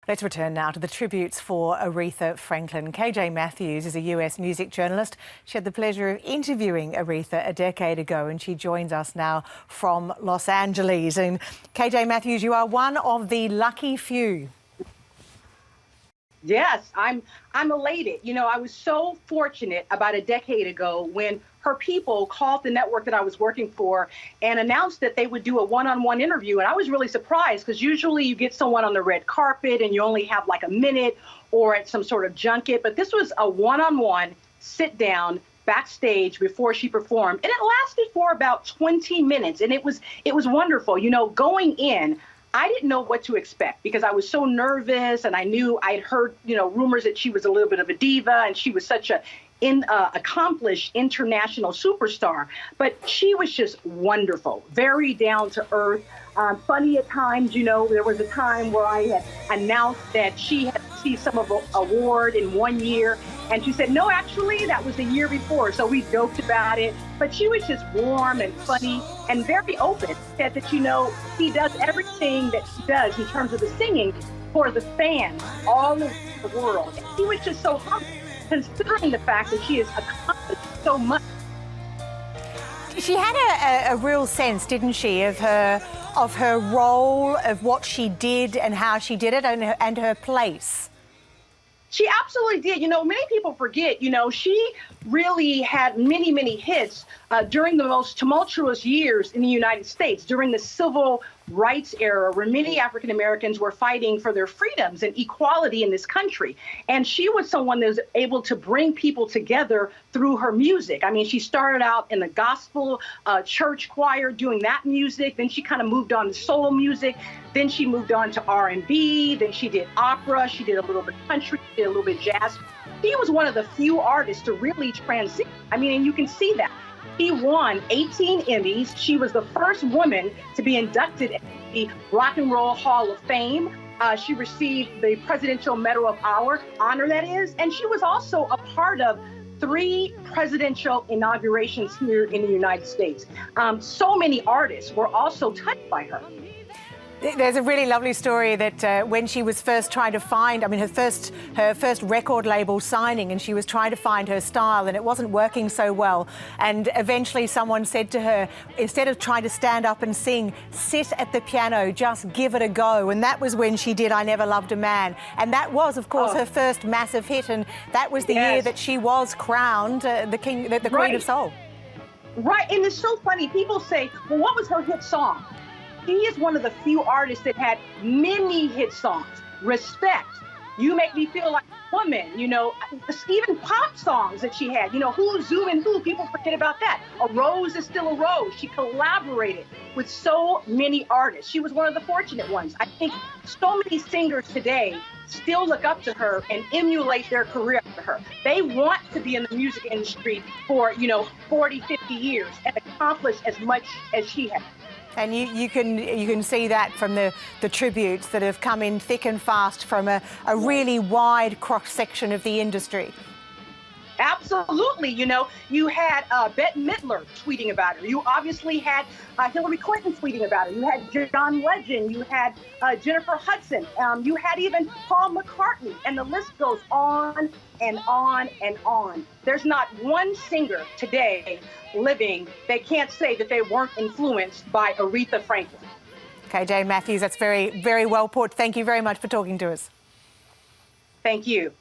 Let's return now to the tributes for Aretha Franklin. K.J. Matthews is a US music journalist. She had the pleasure of interviewing Aretha a decade ago, and she joins us now from Los Angeles. And K.J. Matthews, you are one of the lucky few. Yes, I'm elated. You know, I was so fortunate about a decade ago when her people called the network that I was working for and announced that they would do a one-on-one interview. And I was really surprised because usually you get someone on the red carpet and you only have like a minute or at some sort of junket. But this was a one-on-one sit down backstage before she performed. And it lasted for about 20 minutes. And it was wonderful. You know, going in, I didn't know what to expect because I was so nervous, and I knew I'd heard, rumors that she was a little bit of a diva and she was such a accomplished international superstar. But she was just wonderful, very down to earth, funny at times. You know, there was a time where I had announced that she had received some award in 1 year, and she said, no, actually, that was the year before. So we joked about it. But she was just warm and funny and very open. Said that, she does everything that she does in terms of the singing for the fans all over the world. And she was just so humble, considering the fact that she has accomplished so much. She had a real sense, didn't she, of her role, of what she did and how she did it, and her place. She absolutely did. Many people forget, she really had many, many hits during the most tumultuous years in the United States, during the civil rights era, where many African Americans were fighting for their freedoms and equality in this country. And she was someone that was able to bring people together through her music. I mean, she started out in the gospel church choir doing that music. Then she kind of moved on to soul music. Then she moved on to R&B. Then she did opera. She did a little bit of country, did a little bit of jazz. She was one of the few artists to really transition. I mean, and you can see that. She won 18 Emmys. She was the first woman to be inducted into the Rock and Roll Hall of Fame. She received the Presidential Medal of Honor, that is. And she was also a part of 3 presidential inaugurations here in the United States. So many artists were also touched by her. There's a really lovely story that when she was first trying to find, her first record label signing, and she was trying to find her style, and it wasn't working so well. And eventually someone said to her, instead of trying to stand up and sing, sit at the piano, just give it a go. And that was when she did I Never Loved a Man. And that was, of course, her first massive hit. And that was the year that she was crowned the Queen of Soul. Right. And it's so funny. People say, well, what was her hit song? She is one of the few artists that had many hit songs. Respect, You Make Me Feel Like a Woman, even pop songs that she had. Who's Zooming Who? People forget about that. A Rose Is Still a Rose. She collaborated with so many artists. She was one of the fortunate ones. I think so many singers today still look up to her and emulate their career after her. They want to be in the music industry for, 40, 50 years and accomplish as much as she has. And you can see that from the tributes that have come in thick and fast from a really wide cross-section of the industry. Absolutely. You had Bette Midler tweeting about her. You obviously had Hillary Clinton tweeting about her. You had John Legend. You had Jennifer Hudson. You had even Paul McCartney. And the list goes on and on and on. There's not one singer today living that can't say that they weren't influenced by Aretha Franklin. K.J. Matthews, that's very, very well put. Thank you very much for talking to us. Thank you.